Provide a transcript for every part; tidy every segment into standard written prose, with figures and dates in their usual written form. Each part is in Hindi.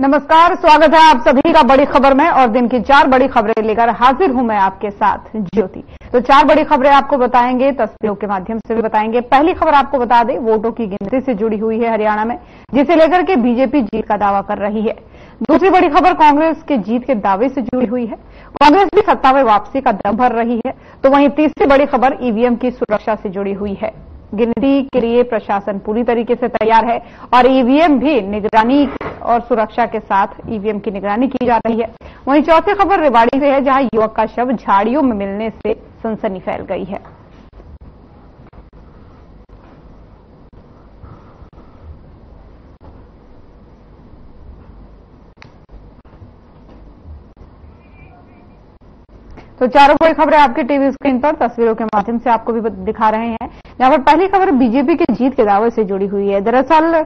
नमस्कार, स्वागत है आप सभी का बड़ी खबर में। और दिन की 4 बड़ी खबरें लेकर हाजिर हूं मैं आपके साथ ज्योति। तो 4 बड़ी खबरें आपको बताएंगे, तस्वीरों के माध्यम से भी बताएंगे। पहली खबर आपको बता दें, वोटों की गिनती से जुड़ी हुई है हरियाणा में, जिसे लेकर के बीजेपी जीत का दावा कर रही है। दूसरी बड़ी खबर कांग्रेस के जीत के दावे से जुड़ी हुई है। कांग्रेस भी सत्ता में वापसी का दम भर रही है। तो वहीं तीसरी बड़ी खबर ईवीएम की सुरक्षा से जुड़ी हुई है। गिनती के लिए प्रशासन पूरी तरीके से तैयार है और ईवीएम भी निगरानी और सुरक्षा के साथ ईवीएम की निगरानी की जा रही है। वहीं चौथी खबर रेवाड़ी से है, जहां युवक का शव झाड़ियों में मिलने से सनसनी फैल गई है। तो चारों बड़ी खबरें आपकी टीवी स्क्रीन पर तस्वीरों के माध्यम से आपको भी दिखा रहे हैं। यहां पर पहली खबर बीजेपी की जीत के दावे से जुड़ी हुई है। दरअसल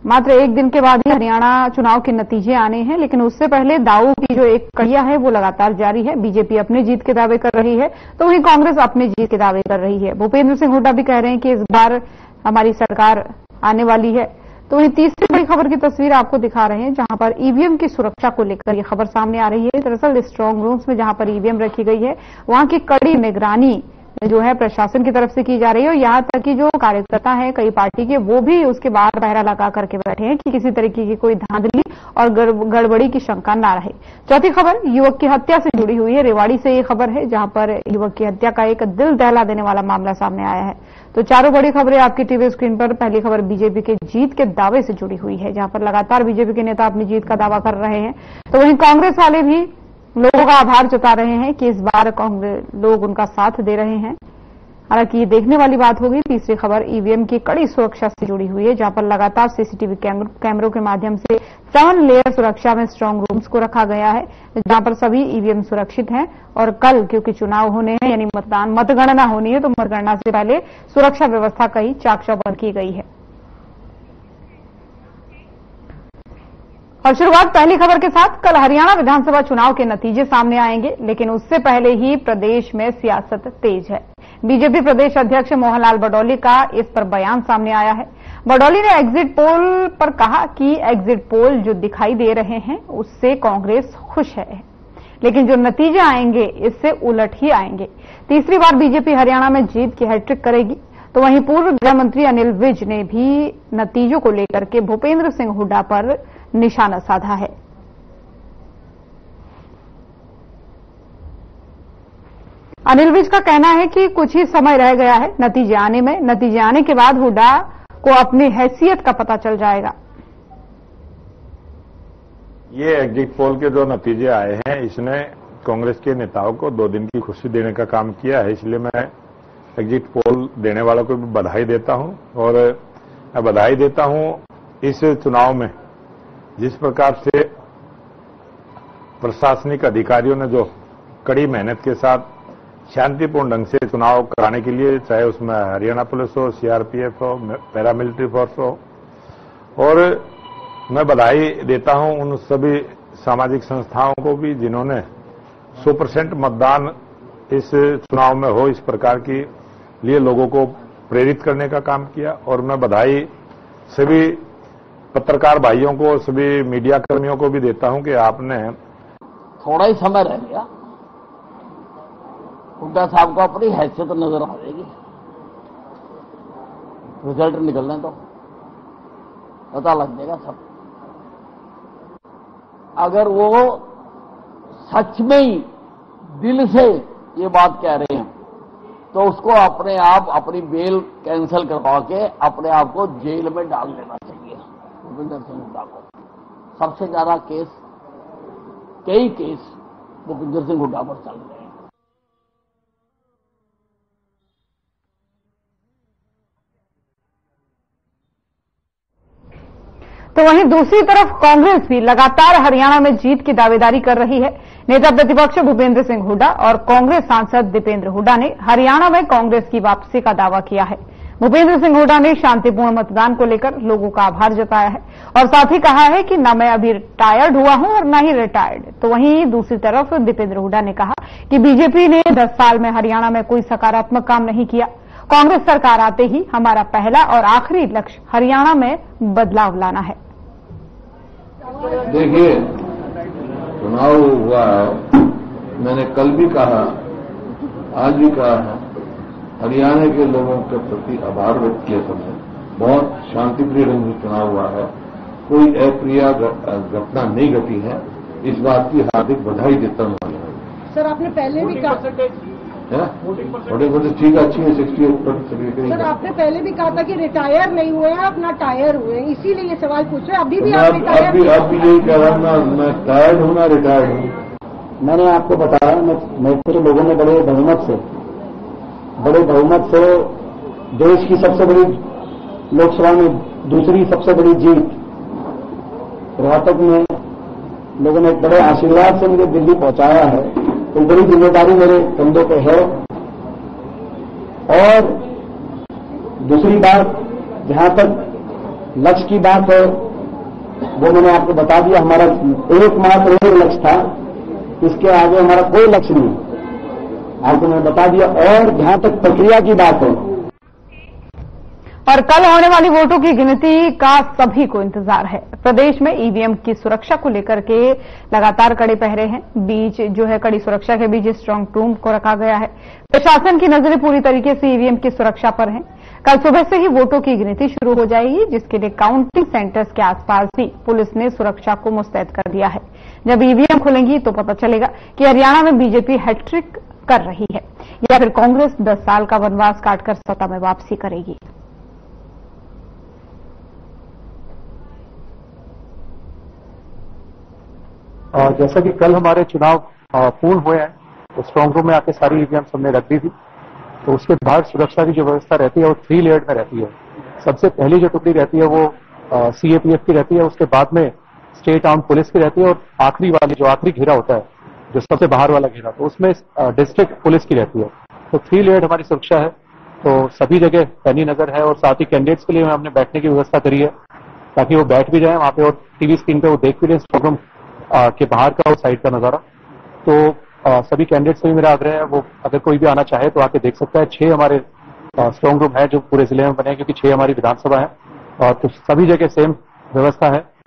मात्र एक दिन के बाद ही हरियाणा चुनाव के नतीजे आने हैं, लेकिन उससे पहले दावों की जो एक कड़िया है वो लगातार जारी है। बीजेपी अपने जीत के दावे कर रही है, तो वहीं कांग्रेस अपने जीत के दावे कर रही है। भूपेंद्र सिंह हुड्डा भी कह रहे हैं कि इस बार हमारी सरकार आने वाली है। तो वहीं तीसरी बड़ी खबर की तस्वीर आपको दिखा रहे हैं, जहां पर ईवीएम की सुरक्षा को लेकर यह खबर सामने आ रही है। दरअसल स्ट्रांग रूम्स में जहां पर ईवीएम रखी गई है, वहां की कड़ी निगरानी जो है प्रशासन की तरफ से की जा रही है। और यहां तक कि जो कार्यकर्ता हैं कई पार्टी के, वो भी उसके बाहर पहरा लगा करके बैठे हैं कि किसी तरीके की कोई धांधली और गड़बड़ी की शंका ना रहे। चौथी खबर युवक की हत्या से जुड़ी हुई है। रेवाड़ी से ये खबर है, जहां पर युवक की हत्या का एक दिल दहला देने वाला मामला सामने आया है। तो चारों बड़ी खबरें आपकी टीवी स्क्रीन पर। पहली खबर बीजेपी के जीत के दावे से जुड़ी हुई है, जहां पर लगातार बीजेपी के नेता अपनी जीत का दावा कर रहे हैं। तो वहीं कांग्रेस वाले भी लोगों का आभार जता रहे हैं कि इस बार कांग्रेस लोग उनका साथ दे रहे हैं। हालांकि ये देखने वाली बात होगी। तीसरी खबर ईवीएम की कड़ी सुरक्षा से जुड़ी हुई है, जहां पर लगातार सीसीटीवी कैमरों के माध्यम से 7 लेयर सुरक्षा में स्ट्रांग रूम्स को रखा गया है, जहां पर सभी ईवीएम सुरक्षित हैं। और कल क्योंकि चुनाव होने हैं, यानी मतगणना होनी है, तो मतगणना से पहले सुरक्षा व्यवस्था कई चाक चौबंद की गई है। और शुरुआत पहली खबर के साथ। कल हरियाणा विधानसभा चुनाव के नतीजे सामने आएंगे, लेकिन उससे पहले ही प्रदेश में सियासत तेज है। बीजेपी प्रदेश अध्यक्ष मोहनलाल बडौली का इस पर बयान सामने आया है। बडौली ने एग्जिट पोल पर कहा कि एग्जिट पोल जो दिखाई दे रहे हैं उससे कांग्रेस खुश है, लेकिन जो नतीजे आएंगे इससे उलट ही आएंगे। तीसरी बार बीजेपी हरियाणा में जीत की हैट्रिक करेगी। तो वहीं पूर्व गृह मंत्री अनिल विज ने भी नतीजों को लेकर के भूपेंद्र सिंह हुड्डा पर निशाना साधा है। अनिल विज का कहना है कि कुछ ही समय रह गया है नतीजे आने में। नतीजे आने के बाद हुड्डा को अपनी हैसियत का पता चल जाएगा। ये एग्जिट पोल के जो नतीजे आए हैं, इसने कांग्रेस के नेताओं को 2 दिन की खुशी देने का काम किया है। इसलिए मैं एग्जिट पोल देने वालों को भी बधाई देता हूं। और मैं बधाई देता हूं इस चुनाव में जिस प्रकार से प्रशासनिक अधिकारियों ने जो कड़ी मेहनत के साथ शांतिपूर्ण ढंग से चुनाव कराने के लिए, चाहे उसमें हरियाणा पुलिस हो, सीआरपीएफ हो, पैरामिलिट्री फोर्स हो। और मैं बधाई देता हूं उन सभी सामाजिक संस्थाओं को भी जिन्होंने 100% मतदान इस चुनाव में हो इस प्रकार की लिए लोगों को प्रेरित करने का काम किया। और मैं बधाई सभी पत्रकार भाइयों को, सभी मीडिया कर्मियों को भी देता हूं कि आपने थोड़ा ही समय रह गया, हुड्डा साहब को अपनी हैसियत नजर आ जाएगी। रिजल्ट निकलने तो पता लग जाएगा सब। अगर वो सच में ही दिल से ये बात कह रहे हैं तो उसको अपने आप अपनी बेल कैंसिल करवा के अपने आप को जेल में डाल देना चाहिए। भूपेंद्र सिंह हुड्डा को सबसे ज्यादा कई केस भूपेंद्र सिंह हुड्डा पर चल रहे हैं। तो वहीं दूसरी तरफ कांग्रेस भी लगातार हरियाणा में जीत की दावेदारी कर रही है। नेता प्रतिपक्ष भूपेंद्र सिंह हुड्डा और कांग्रेस सांसद दीपेंद्र हुड्डा ने हरियाणा में कांग्रेस की वापसी का दावा किया है। भूपेंद्र सिंह हुड्डा ने शांतिपूर्ण मतदान को लेकर लोगों का आभार जताया है और साथ ही कहा है कि न मैं अभी टायर्ड हुआ हूं और न ही रिटायर्ड। तो वहीं दूसरी तरफ दीपेंद्र हुड्डा ने कहा कि बीजेपी ने 10 साल में हरियाणा में कोई सकारात्मक काम नहीं किया। कांग्रेस सरकार आते ही हमारा पहला और आखिरी लक्ष्य हरियाणा में बदलाव लाना है। देखिए, चुनाव हुआ है, मैंने कल भी कहा, आज भी कहा है, हरियाणा के लोगों के प्रति आभार व्यक्त किया सबने। बहुत शांतिप्रिय ढंग से चुनाव हुआ है, कोई अप्रिय घटना नहीं घटी है, इस बात की हार्दिक बधाई देता हूं। सर, आपने पहले भी कहा बड़े ठीक अच्छी है, 68%। सर, आपने पहले भी कहा था कि रिटायर नहीं हुए हैं, अपना टायर हुए हैं, इसीलिए ये सवाल पूछे। अभी भी आप रिटायर? अब भी यही कह रहा हूं, मैं टायर्ड हूं ना रिटायर्ड हूं। मैंने आपको बताया, मेरे लोगों ने बड़े बहुमत से देश की सबसे बड़ी लोकसभा में दूसरी सबसे बड़ी जीत रोहतक में लोगों ने बड़े आशीर्वाद से मुझे दिल्ली पहुंचाया है, तो बड़ी जिम्मेदारी मेरे कंधों पे है। और दूसरी बात, जहां तक लक्ष्य की बात है, वो मैंने आपको बता दिया, हमारा एकमात्र एक लक्ष्य था, इसके आगे हमारा कोई लक्ष्य नहीं, आपको मैंने बता दिया। और जहां तक प्रक्रिया की बात है, और कल होने वाली वोटों की गिनती का सभी को इंतजार है। प्रदेश में ईवीएम की सुरक्षा को लेकर के लगातार कड़े पहरे हैं। बीच जो है कड़ी सुरक्षा के बीच स्ट्रांग रूम को रखा गया है। प्रशासन की नजरें पूरी तरीके से ईवीएम की सुरक्षा पर हैं। कल सुबह से ही वोटों की गिनती शुरू हो जाएगी, जिसके लिए काउंटिंग सेंटर्स के आसपास भी पुलिस ने सुरक्षा को मुस्तैद कर दिया है। जब ईवीएम खुलेंगी तो पता चलेगा कि हरियाणा में बीजेपी हैट्रिक कर रही है या फिर कांग्रेस 10 साल का वनवास काटकर सत्ता में वापसी करेगी। और जैसा कि कल हमारे चुनाव पूर्ण हुए हैं, तो स्ट्रांग रूम में आके सारी ईवीएम हमने रख दी थी। तो उसके बाद सुरक्षा की जो व्यवस्था रहती है वो 3 लेयर में रहती है। सबसे पहली जो टुकड़ी रहती है वो सीएपीएफ की रहती है, उसके बाद में स्टेट आर्म्ड पुलिस की रहती है, और आखिरी वाली जो आखिरी घेरा होता है, जो सबसे बाहर वाला घेरा, तो उसमें डिस्ट्रिक्ट पुलिस की रहती है। तो 3 लेयर हमारी सुरक्षा है। तो सभी जगह पैनी नगर है, और साथ ही कैंडिडेट्स के लिए हमने बैठने की व्यवस्था करी है, ताकि वो बैठ भी जाए वहां पे और टीवी स्क्रीन पे वो देख भी रहे स्ट्रांग रूम के बाहर का और साइड का नजारा। तो सभी कैंडिडेट्स से भी मेरा आग्रह है, वो अगर कोई भी आना चाहे तो आके देख सकता है। 6 हमारे स्ट्रांग रूम है जो पूरे जिले में बने हैं, क्योंकि 6 हमारी विधानसभा है, और तो सभी जगह सेम व्यवस्था है।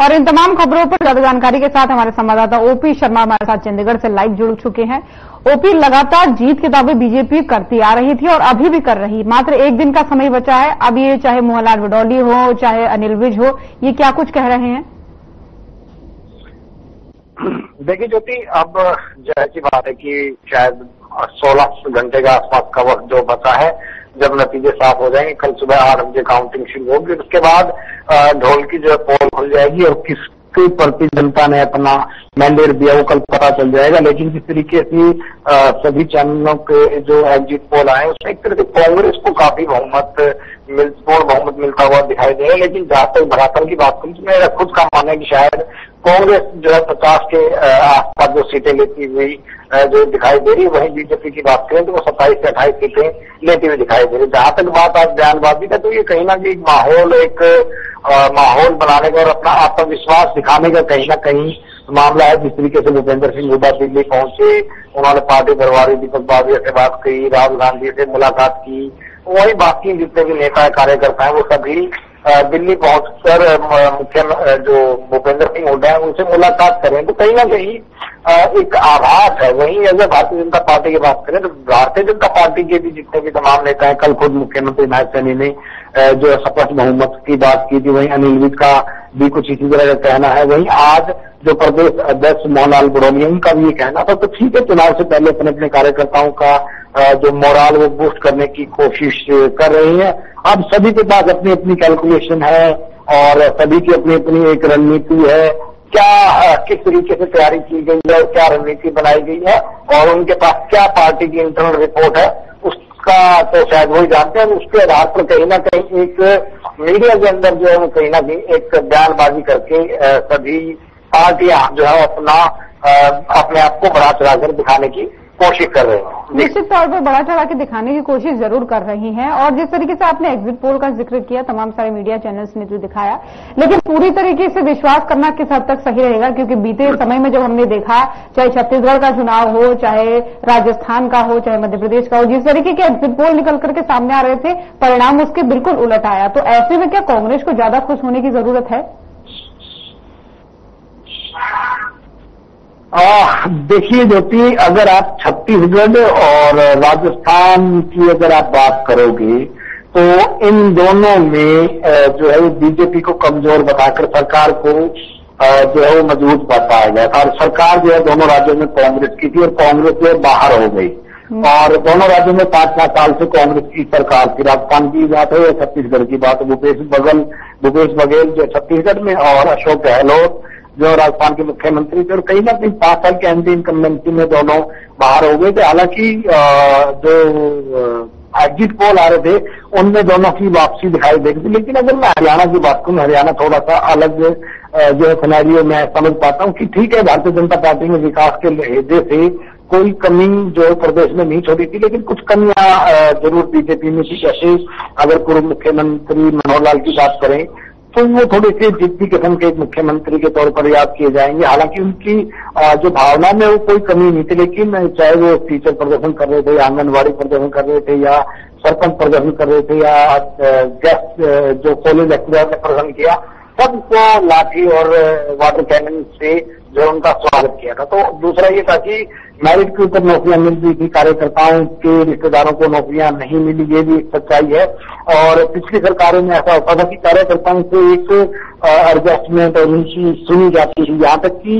और इन तमाम खबरों पर ज्यादा जानकारी के साथ हमारे संवाददाता ओपी शर्मा हमारे साथ चंडीगढ़ से लाइव जुड़ चुके हैं। ओपी, लगातार जीत के दावे बीजेपी करती आ रही थी और अभी भी कर रही, मात्र एक दिन का समय बचा है। अब ये चाहे मोहनलाल बडौली हो, चाहे अनिल विज हो, ये क्या कुछ कह रहे हैं? देखिए ज्योति, अब जाहिर सी बात है कि शायद 16 घंटे के आसपास का वक्त जो बचा है, जब नतीजे साफ हो जाएंगे, कल सुबह 8 बजे काउंटिंग शुरू होगी। उसके बाद ढोल की जो पोल खुल जाएगी और किसके प्रति जनता ने अपना मैंडेट दिया वो कल पता चल जाएगा। लेकिन जिस तरीके से सभी चैनलों के जो एग्जिट पोल आए, उसमें एक तरह से कांग्रेस को काफी पूर्ण बहुमत मिलता हुआ दिखाई दे रहा है। लेकिन जहां तक धरातल की बात करूं तो मेरा खुद का मानना है कि शायद कांग्रेस जो है 50 के आसपास जो सीटें लेती हुई जो दिखाई दे रही है, वहीं बीजेपी की बात करें तो वो 27 से 28 सीटें लेती हुई दिखाई दे रही है। जहां तक बात आज बयानबाजी का, तो ये कहीं ना कहीं माहौल बनाने का और अपना आत्मविश्वास दिखाने का कहीं ना कहीं मामला है। जिस तरीके से भूपेंद्र सिंह हुड्डा दिल्ली पहुंचे, उन्होंने पार्टी प्रभारी दीपक बावरिया से बात की, राहुल गांधी से मुलाकात की, वही बाकी जितने भी नेता कार्यकर्ता हैं वो सभी दिल्ली पहुंचकर मुख्य जो भूपेंद्र सिंह हुड्डा है उनसे मुलाकात करें, तो कहीं ना कहीं एक आभास है। वहीं अगर भारतीय जनता पार्टी की बात करें तो भारतीय जनता पार्टी के भी जितने भी तमाम नेता हैं, कल खुद मुख्यमंत्री नायब सैनी ने जो स्पष्ट बहुमत की बात की थी, वहीं अनिल विज का भी कुछ इसी तरह का कहना है। वहीं आज जो प्रदेश अध्यक्ष मोहनलाल बडौली उनका भी ये कहना था। तो ठीक है, चुनाव से पहले अपने अपने कार्यकर्ताओं का जो मोराल वो बूस्ट करने की कोशिश कर रही है। अब सभी के पास अपनी अपनी कैलकुलेशन है और सभी की अपनी अपनी एक रणनीति है, क्या किस तरीके से तैयारी की गई है, क्या रणनीति बनाई गई है और उनके पास क्या पार्टी की इंटरनल रिपोर्ट है, उसका तो शायद वही जानते हैं। उसके आधार पर कहीं ना कहीं एक मीडिया के अंदर जो है कहीं ना कहीं एक बयानबाजी करके सभी पार्टियां जो है अपने आप को बढ़ा चढ़ाकर दिखाने की कोशिश कर रहे हैं। निश्चित तौर पर बड़ा चढ़ा के दिखाने की कोशिश जरूर कर रही हैं, और जिस तरीके से आपने एग्जिट पोल का जिक्र किया, तमाम सारे मीडिया चैनल्स ने जो दिखाया, लेकिन पूरी तरीके से विश्वास करना किस हद तक सही रहेगा? क्योंकि बीते समय में जब हमने देखा, चाहे छत्तीसगढ़ का चुनाव हो, चाहे राजस्थान का हो, चाहे मध्य प्रदेश का हो, जिस तरीके के एग्जिट पोल निकल करके सामने आ रहे थे, परिणाम उसके बिल्कुल उलट आया। तो ऐसे में क्या कांग्रेस को ज्यादा खुश होने की जरूरत है? देखिए ज्योति, अगर आप छत्तीसगढ़ और राजस्थान की अगर आप बात करोगे तो इन दोनों में जो है वो बीजेपी को कमजोर बताकर सरकार को जो है वो मजबूत बताया गया था। और सरकार जो है दोनों राज्यों में कांग्रेस की थी और कांग्रेस जो है बाहर हो गई, और दोनों राज्यों में 5-5 साल से कांग्रेस की सरकार थी। राजस्थान की बात है या छत्तीसगढ़ की बात है, भूपेश बघेल जो छत्तीसगढ़ में और अशोक गहलोत जो राजस्थान के मुख्यमंत्री थे, और कहीं ना कहीं 5 साल के एंटी इनकम्बेंसी में दोनों बाहर हो गए थे। हालांकि जो एग्जिट पोल आ रहे थे उनमें दोनों की वापसी दिखाई दे रही थी। लेकिन अगर मैं हरियाणा की बात करूं, हरियाणा थोड़ा सा अलग जो है सिनेरियो मैं समझ पाता हूं कि ठीक है, भारतीय जनता पार्टी ने विकास के लिहाजे से कोई कमी जो प्रदेश में नहीं छोड़ी थी, लेकिन कुछ कमियां जरूर बीजेपी में थी। जैसे अगर पूर्व मुख्यमंत्री मनोहर लाल की बात करें तो वो थोड़े से जिद्दी किस्म के एक मुख्यमंत्री के तौर पर याद किए जाएंगे। हालांकि उनकी जो भावना में वो कोई कमी नहीं थी, लेकिन चाहे वो टीचर प्रदर्शन कर रहे थे या आंगनबाड़ी प्रदर्शन कर रहे थे या सरपंच प्रदर्शन कर रहे थे या गेस्ट जो कॉलेज लेक्चरर ने प्रदर्शन किया, सबको लाठी और वाटर कैनन से जो उनका स्वागत किया था। तो दूसरा ये था कि मेरिट के ऊपर नौकरियां मिल रही थी, कार्यकर्ताओं के रिश्तेदारों को नौकरियां नहीं मिली, ये भी एक सच्चाई है। और पिछली सरकारों में ऐसा होता था कि कार्यकर्ताओं को एक एडजस्टमेंट और उनकी सुनी जाती थी, यहाँ तक कि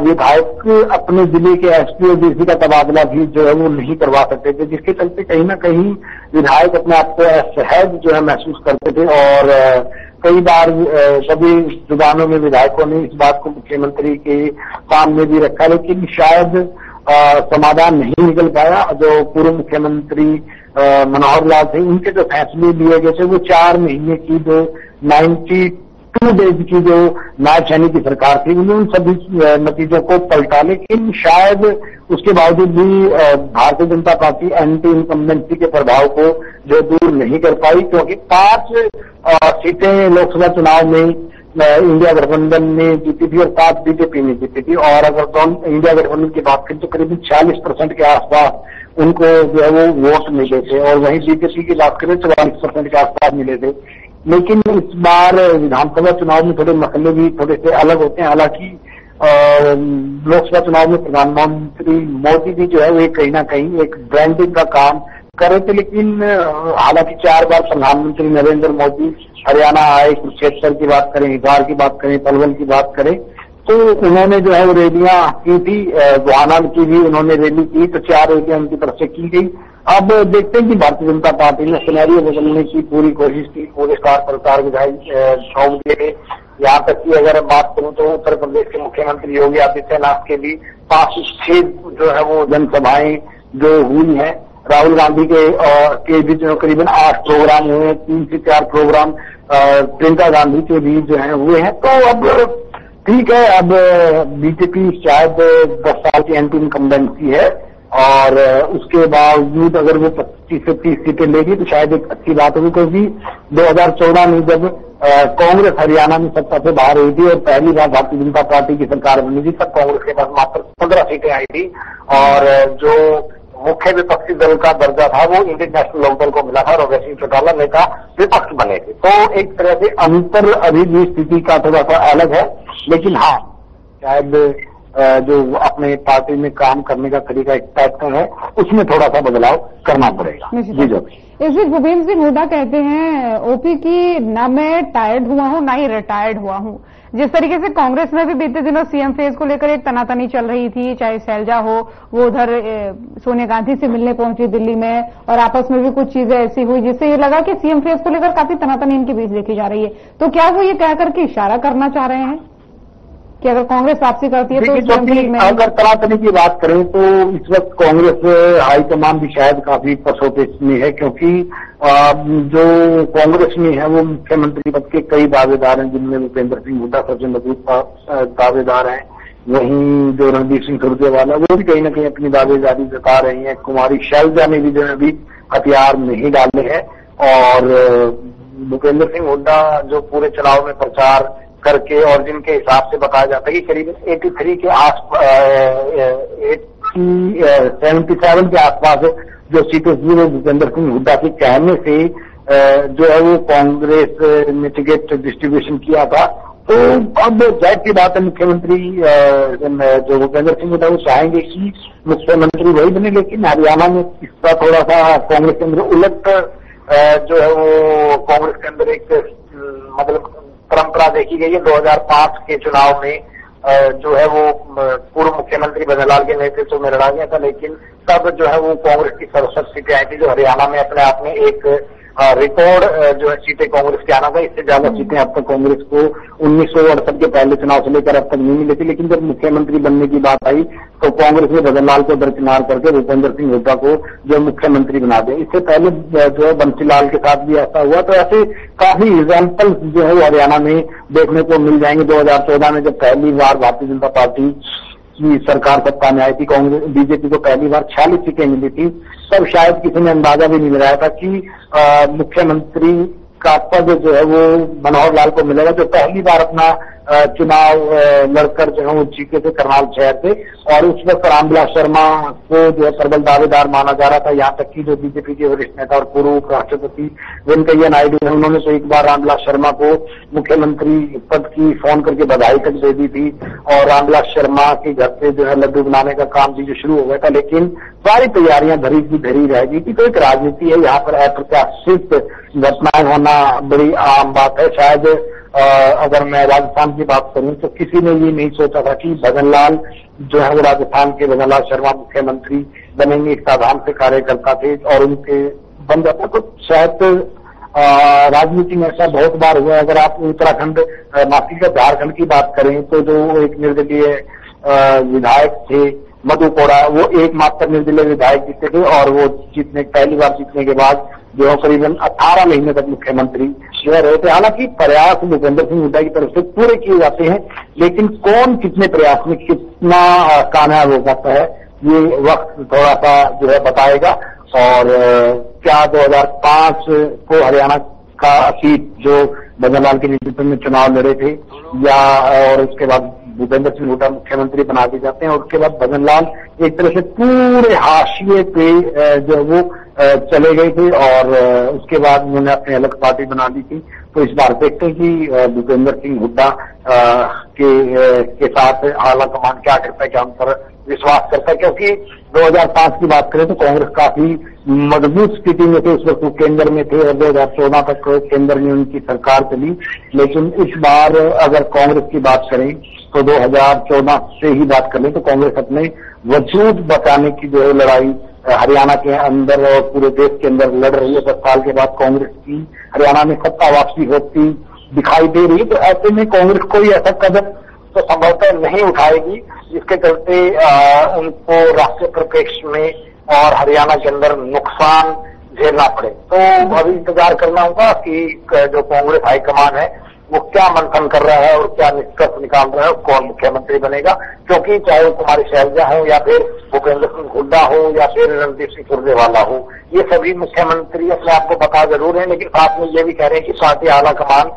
विधायक अपने जिले के एसपी और डीसी का तबादला भी जो है वो नहीं करवा सकते थे, जिसके चलते कहीं ना कहीं विधायक अपने आप को असहज जो है महसूस करते थे। और कई बार सभी जुबानों में विधायकों ने इस बात को मुख्यमंत्री के सामने भी रखा, लेकिन शायद समाधान नहीं निकल पाया। जो पूर्व मुख्यमंत्री मनोहर लाल थे, उनके जो फैसले लिए गए थे वो 4 महीने की जो 92 डेज की जो नायब सैनी की सरकार थी, उन्होंने उन सभी नतीजों को पलटा, लेकिन शायद उसके बावजूद भी Bharatiya Janata party anti incumbency के प्रभाव को जो दूर नहीं कर पाई, क्योंकि 5 सीटें लोकसभा चुनाव में इंडिया गठबंधन ने जीती थी और 7 बीजेपी ने जीती थी। और अगर इंडिया गठबंधन की बात करें तो करीब 40% के आसपास उनको जो है वो वोट मिले थे, और वहीं बीजेपी की बात करें 44% के आसपास मिले थे। लेकिन इस बार विधानसभा चुनाव में थोड़े मसले भी थोड़े से अलग होते हैं। हालांकि लोकसभा चुनाव में प्रधानमंत्री मोदी भी जो है वो कहीं ना कहीं एक ब्रांडिंग का काम कर रहे थे, लेकिन हालांकि 4 बार प्रधानमंत्री नरेंद्र मोदी हरियाणा आए, कुरुक्षेत्र की बात करें, हिसार की बात करें, पलवल की बात करें, तो उन्होंने जो है वो रैलियां की थी। गोहाना की भी उन्होंने रैली की, तो 4 रैलियां उनकी तरफ से की गई। अब देखते हैं कि भारतीय जनता पार्टी ने सिनेरियो बदलने की पूरी कोशिश की, पूरे स्टार प्रचार विधायक सौंप दिए। यहाँ तक कि अगर बात करूं तो उत्तर प्रदेश के मुख्यमंत्री योगी आदित्यनाथ के भी 5-6 जो है वो जनसभाएं जो हुई हैं। राहुल गांधी के भी जो करीबन 8 प्रोग्राम हुए हैं, 3 से 4 प्रोग्राम प्रियंका गांधी के भी जो है हुए हैं। तो अब ठीक है, अब बीजेपी शायद 10 साल की एंटी इनकम्बेंसी है, और उसके बावजूद अगर वो 25 से 30 सीटें लेगी तो शायद एक अच्छी बात होगी, क्योंकि 2014 में जब कांग्रेस हरियाणा में सत्ता से बाहर हुई थी और पहली बार भारतीय जनता पार्टी की सरकार बनी थी, तब कांग्रेस के पास मात्र 15 सीटें आई थी, और जो मुख्य विपक्षी दल का दर्जा था वो इंडियन नेशनल लोकदल को मिला था और ओवैसी सिंह चौटाला नेता विपक्ष बने थे। तो एक तरह से अंतर अभी भी स्थिति का थोड़ा सा अलग है, लेकिन हाँ शायद जो अपने पार्टी में काम करने का तरीका एक पैटर्न है, उसमें थोड़ा सा बदलाव करना पड़ेगा। जी जो इस बीच भूपेंद्र सिंह हुड्डा कहते हैं ओपी की ना मैं टायर्ड हुआ हूं ना ही रिटायर्ड हुआ हूं। जिस तरीके से कांग्रेस में भी बीते दिनों सीएम फेज को लेकर एक तनातनी चल रही थी, चाहे शैलजा हो, वो उधर सोनिया गांधी से मिलने पहुंची दिल्ली में, और आपस में भी कुछ चीजें ऐसी हुई जिससे ये लगा कि सीएम फेज को लेकर काफी तनातनी इनके बीच देखी जा रही है। तो क्या वो ये कहकर के इशारा करना चाह रहे हैं कि अगर कांग्रेस वापसी करती है तो अगर तनातनी की बात करें तो इस वक्त कांग्रेस हाईकमान भी शायद काफी पसोपेश में है, क्योंकि जो कांग्रेस में है वो मुख्यमंत्री पद के कई दावेदार हैं, जिनमें भूपेंद्र सिंह हुड्डा सबसे मजबूत दावेदार हैं। वहीं जो रणदीप सिंह सुरजेवाला वो भी कहीं ना कहीं अपनी दावेदारी जता रही हैं। कुमारी शैलजा ने भी जो है अभी हथियार नहीं डाले हैं और भूपेंद्र सिंह हुड्डा जो पूरे चुनाव में प्रचार करके और जिनके हिसाब से बताया जाता है कि करीब 83 के 77 के आसपास जो सीटें थी वो भूपेंद्र सिंह हुड्डा के कहने से जो है वो कांग्रेस ने टिकट डिस्ट्रीब्यूशन किया था। तो अब जाहिर सी बात है मुख्यमंत्री जो भूपेंद्र सिंह हुड्डा वो चाहेंगे कि मुख्यमंत्री वही बने, लेकिन हरियाणा में इसका थोड़ा सा कांग्रेस के अंदर उलट जो है वो कांग्रेस के अंदर एक मतलब परंपरा देखी गई है। 2005 के चुनाव में जो है वो पूर्व मुख्यमंत्री बनवारीलाल के नेतृत्व में लड़ा गया था, लेकिन तब जो है वो कांग्रेस की 67 सीटें आई थी, जो हरियाणा में अपने आप में एक रिकॉर्ड जो है सीटें कांग्रेस के आना था। इससे ज्यादा सीटें अब तक कांग्रेस को 1968 के पहले चुनाव से लेकर अब तक नहीं मिली थी। लेकिन जब मुख्यमंत्री बनने की बात आई तो कांग्रेस ने भजनलाल को दरकिनार करके भूपेंद्र सिंह हुड्डा को जो मुख्यमंत्री बना दिया। इससे पहले जो है बंसीलाल के साथ भी ऐसा हुआ। तो ऐसे काफी एग्जाम्पल जो है वो हरियाणा में देखने को मिल जाएंगे। 2014 में जब पहली बार भारतीय जनता पार्टी की सरकार सत्ता में आई थी, कांग्रेस बीजेपी को पहली बार 46 सीटें मिली थी, तब शायद किसी ने अंदाजा भी नहीं लगाया था कि मुख्यमंत्री का पद जो है वो मनोहर लाल को मिलेगा, जो पहली बार अपना चुनाव लड़कर जो है वो जीते थे करनाल शहर से। और उस वक्त रामविलास शर्मा को जो है प्रबल दावेदार माना जा रहा था। यहाँ तक कि जो बीजेपी के वरिष्ठ नेता और पूर्व उपराष्ट्रपति वेंकैया नायडू है, उन्होंने तो एक बार रामविलास शर्मा को मुख्यमंत्री पद की फोन करके बधाई तक दे दी थी और रामविलास शर्मा के घर से जो है लड्डू बनाने का काम भी जो शुरू हो गया था। लेकिन सारी तैयारियां धरी की धरी रह गई थी। तो एक राजनीति है, यहाँ पर अप्रत्याशित घटनाएं होना बड़ी आम बात है। शायद अगर मैं राजस्थान की बात करूं तो किसी ने ये नहीं सोचा था कि भजनलाल जो है वो राजस्थान के भजनलाल शर्मा मुख्यमंत्री बनेंगे। एक साधारण से कार्यकर्ता थे और उनके बन जाता तो शायद राजनीति में ऐसा बहुत बार हुआ। अगर आप उत्तराखंड माफी का झारखंड की बात करें तो जो एक निर्दलीय विधायक थे मधु कोड़ा, वो एकमात्र निर्दलीय विधायक जीते थे और वो पहली बार जीतने के बाद जो करीबन 18 महीने तक मुख्यमंत्री जो रहे थे। हालांकि प्रयास भूपेंद्र सिंह हुड्डा की तरफ से पूरे किए जाते हैं, लेकिन कौन कितने प्रयास में कितना कामयाब हो जाता है ये वक्त थोड़ा सा जो है बताएगा। और क्या 2005 को हरियाणा का सीट जो भजनलाल के नेतृत्व में चुनाव लड़े थे या और उसके बाद भूपेंद्र सिंह हुड्डा मुख्यमंत्री बना दिए जाते हैं और उसके बाद भजनलाल एक तरह से पूरे हाशिए पे जो वो चले गए थे और उसके बाद उन्होंने अपनी अलग पार्टी बना दी थी। तो इस बार देखते हैं कि भूपेंद्र सिंह हुड्डा के साथ आला कमान क्या करता है, क्या उन पर विश्वास करता है। क्योंकि 2005 की बात करें तो कांग्रेस काफी मजबूत स्थिति में थे, उस वक्त वो केंद्र में थे और 2014 तक केंद्र में उनकी सरकार चली। लेकिन इस बार अगर कांग्रेस की बात करें तो 2014 से ही बात करें तो कांग्रेस अपने वजूद बचाने की जो है लड़ाई हरियाणा के अंदर और पूरे देश के अंदर लड़ रही है। 10 साल के बाद कांग्रेस की हरियाणा में सत्ता वापसी होती दिखाई दे रही है। तो ऐसे में कांग्रेस कोई ऐसा कदम तो संभवतः नहीं उठाएगी जिसके चलते उनको राष्ट्रीय परिप्रेक्ष्य में और हरियाणा के अंदर नुकसान झेलना पड़े। तो अभी इंतजार करना होगा कि जो कांग्रेस हाईकमान है वो क्या मंथन कर रहा है और क्या निष्कर्ष निकाल रहा है, कौन मुख्यमंत्री बनेगा। क्योंकि चाहे वो कुमारी शैलजा हो या फिर भूपेंद्र सिंह हुड्डा हो या फिर रणदीप सिंह सुरजेवाला हो, ये सभी मुख्यमंत्री अपने आप को पता जरूर है, लेकिन साथ में ये भी कह रहे हैं कि पार्टी आला कमान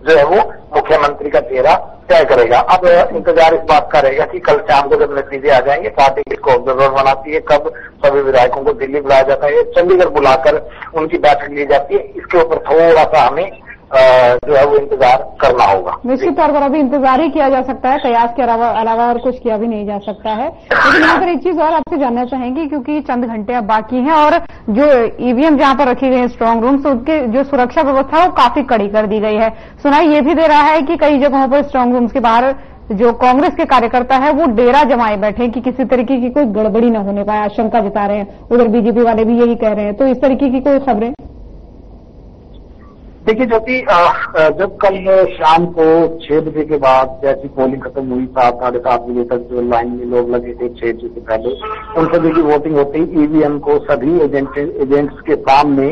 जो है वो मुख्यमंत्री का चेहरा तय करेगा। अब इंतजार इस बात का रहेगा कि कल शाम को जब नतीजे आ जाएंगे पार्टी किसको ऑब्जर्वर बनाती है, कब सभी विधायकों को दिल्ली बुलाया जाता है, चंडीगढ़ बुलाकर उनकी बैठक ली जाती है, इसके ऊपर थोड़ा सा हमें जो है वो इंतजार करना होगा। निश्चित तौर पर अभी इंतजार ही किया जा सकता है, कयास के अलावा और कुछ किया भी नहीं जा सकता है। लेकिन यहाँ पर एक चीज और आपसे जानना चाहेंगे, क्योंकि चंद घंटे अब बाकी हैं और जो ईवीएम जहाँ पर रखे गए हैं स्ट्रांग रूम्स, उनके जो सुरक्षा व्यवस्था है वो काफी कड़ी कर दी गई है। सुनाई ये भी दे रहा है कि कई जगहों पर स्ट्रांग रूम्स के बाहर जो कांग्रेस के कार्यकर्ता है वो डेरा जमाए बैठे कि किसी तरीके की कोई गड़बड़ी न होने पाए, आशंका जता रहे हैं। उधर बीजेपी वाले भी यही कह रहे हैं। तो इस तरीके की कोई खबरें? देखिए ज्योति, जब कल शाम को 6 बजे के बाद जैसी पोलिंग खत्म हुई, 7-7:30 बजे तक जो लाइन में लोग लगे थे 6 बजे से पहले, उन सभी की वोटिंग होती ईवीएम को सभी एजेंट्स के सामने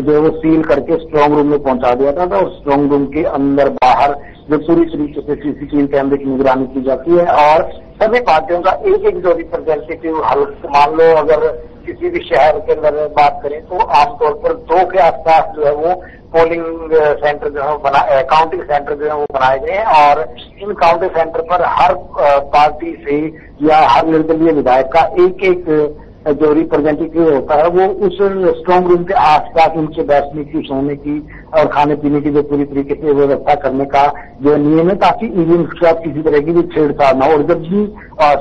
जो वो सील करके स्ट्रांग रूम में पहुंचा दिया था। और स्ट्रांग रूम के अंदर बाहर जो पूरी तरीके से सीसीटीवी कैमरे की निगरानी की जाती है और सभी पार्टियों का एक एक जो रिप्रेजेंटेटिव हल्का, मान लो अगर किसी भी शहर के अंदर बात करें तो आमतौर पर 2 के आसपास जो है वो पोलिंग सेंटर जो है काउंटिंग सेंटर जो है वो बनाए गए हैं, और इन काउंटिंग सेंटर पर हर पार्टी से या हर निर्दलीय विधायक का एक एक जो रिप्रेजेंटेटिव होता है वो उस स्ट्रांग रूम के आसपास उनके बैठने की, सोने की और खाने पीने की जो पूरी तरीके से व्यवस्था करने का जो नियम है, ताकि ईवीएम के साथ किसी तरह की भी छेड़छाड़ न हो। और जब भी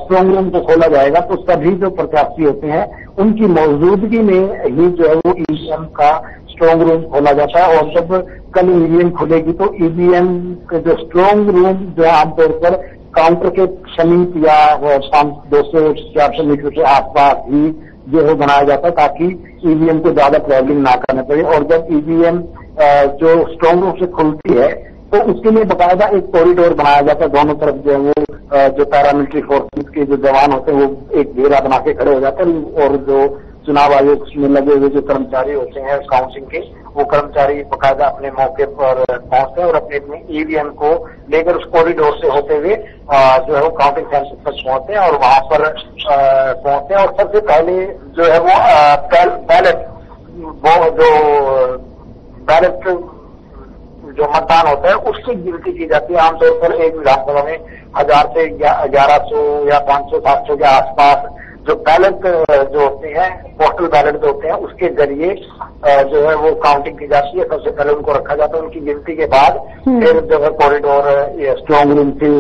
स्ट्रांग रूम को खोला जाएगा तो सभी जो प्रत्याशी होते हैं उनकी मौजूदगी में ही जो है वो ईवीएम का स्ट्रांग रूम खोला जाता है। और जब कल ईवीएम खुलेगी तो ईवीएम के जो स्ट्रांग रूम जो है आमतौर पर काउंटर के समीप या 200-400 मीटर के आसपास ही जो है बनाया जाता है, ताकि ईवीएम को ज्यादा प्रॉब्लम ना करना पड़े। और जब ईवीएम जो स्ट्रांग रूम से खुलती है तो उसके लिए बकायदा एक कॉरिडोर बनाया जाता है, दोनों तरफ जो है वो जो पैरामिलिट्री फोर्सेस के जो जवान होते हैं वो एक घेरा बना के खड़े हो जाते हैं, और जो चुनाव आयोग में लगे हुए जो कर्मचारी होते हैं काउंटिंग के, वो कर्मचारी बकायदा अपने मौके पर पहुंचते हैं और अपने अपने ईवीएम को लेकर उस कॉरिडोर से होते हुए जो है वो काउंटिंग सेंटर तक पहुंचते हैं और वहां पर पहुंचते हैं। और सबसे पहले जो है वो बैलेट जो मतदान होता है उसकी गिनती की जाती है। आमतौर पर एक विधानसभा में 1000 से 1100 या 500-700 के आसपास जो बैलेट जो होते हैं, पोस्टल बैलेट जो होते हैं, उसके जरिए जो है वो काउंटिंग की जाती है। सबसे पहले उनको रखा जाता है, उनकी गिनती के बाद फिर जो है कॉरिडोर, स्ट्रांग रूम से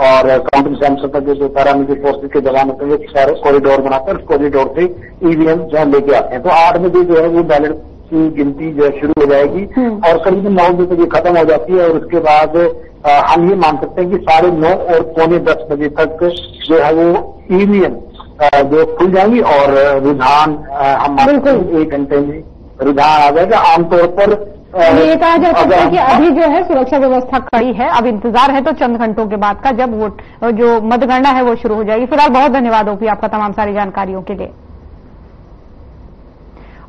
और काउंटिंग सेंटर तक जो पैरामिलिट्री फोर्सेज के जवान होते हैं सारे कॉरिडोर बनाते हैं, उस कॉरिडोर से ईवीएम जो है लेके आते हैं। तो 8 बजे जो है वो बैलेट की गिनती जो है शुरू हो जाएगी और करीबन 9 बजे तक ये खत्म हो जाती है। और उसके बाद हम ये मान सकते हैं कि 9:30 और 9:45 बजे तक जो है वो ईवीएम जो खुल जाएंगी और रुझान हम 1 घंटे में रुझान आ जाएगा। आमतौर पर ये कहा जा सकता है कि अभी जो है सुरक्षा व्यवस्था कड़ी है, अब इंतजार है तो चंद घंटों के बाद का जब वोट जो मतगणना है वो शुरू हो जाएगी। फिलहाल बहुत धन्यवाद ओपी आपका तमाम सारी जानकारियों के लिए।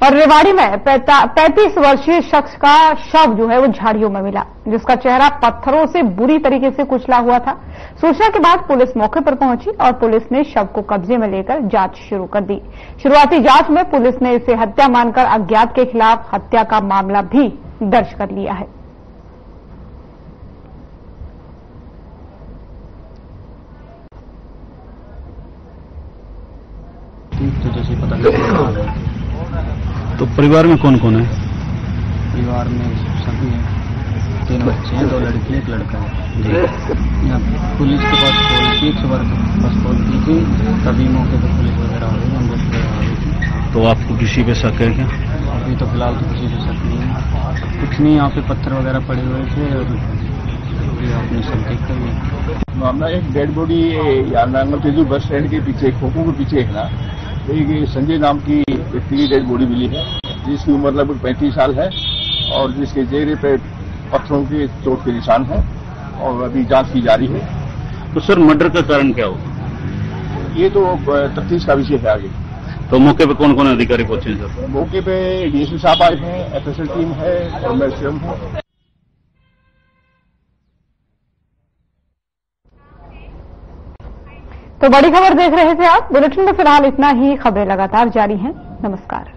और रेवाड़ी में 35 वर्षीय शख्स का शव जो है वो झाड़ियों में मिला, जिसका चेहरा पत्थरों से बुरी तरीके से कुचला हुआ था। सूचना के बाद पुलिस मौके पर पहुंची और पुलिस ने शव को कब्जे में लेकर जांच शुरू कर दी। शुरुआती जांच में पुलिस ने इसे हत्या मानकर अज्ञात के खिलाफ हत्या का मामला भी दर्ज कर लिया है। तो जैसे पता चला तो परिवार में कौन कौन है? परिवार में सभी हैं, 3 बच्चे हैं, 2 लड़की 1 लड़का है। यहाँ पुलिस के पास कॉल की, 100 बार के पास कॉल की थी, तभी मौके पर पुलिस वगैरह आ गई, एम्बुलेंस वगैरह आ गई थी। तो आपको किसी पे शक है क्या? अभी तो फिलहाल तो किसी पे शक नहीं है, कुछ नहीं। यहाँ पे पत्थर वगैरह पड़े हुए थे और आपने सब देख कर मामला एक dead body Nangal Tezu bus stand के पीछे, खोखो के पीछे है ना, एक संजय नाम की व्यक्ति की डेड बॉडी मिली है, जिसकी उम्र लगभग 35 साल है और जिसके चेहरे पे पत्थरों के चोट के निशान है और अभी जांच की जा रही है। तो सर मर्डर का कारण क्या होगा? ये तो तफ्तीश का विषय है आगे। तो मौके पे कौन कौन अधिकारी पहुंचे सर? मौके पे डीएसपी साहब आए हैं, एफएसएल टीम है और मैं स्वयं हूँ। तो बड़ी खबर देख रहे थे आप। बुलेटिन में फिलहाल इतना ही। खबरें लगातार जारी हैं। नमस्कार।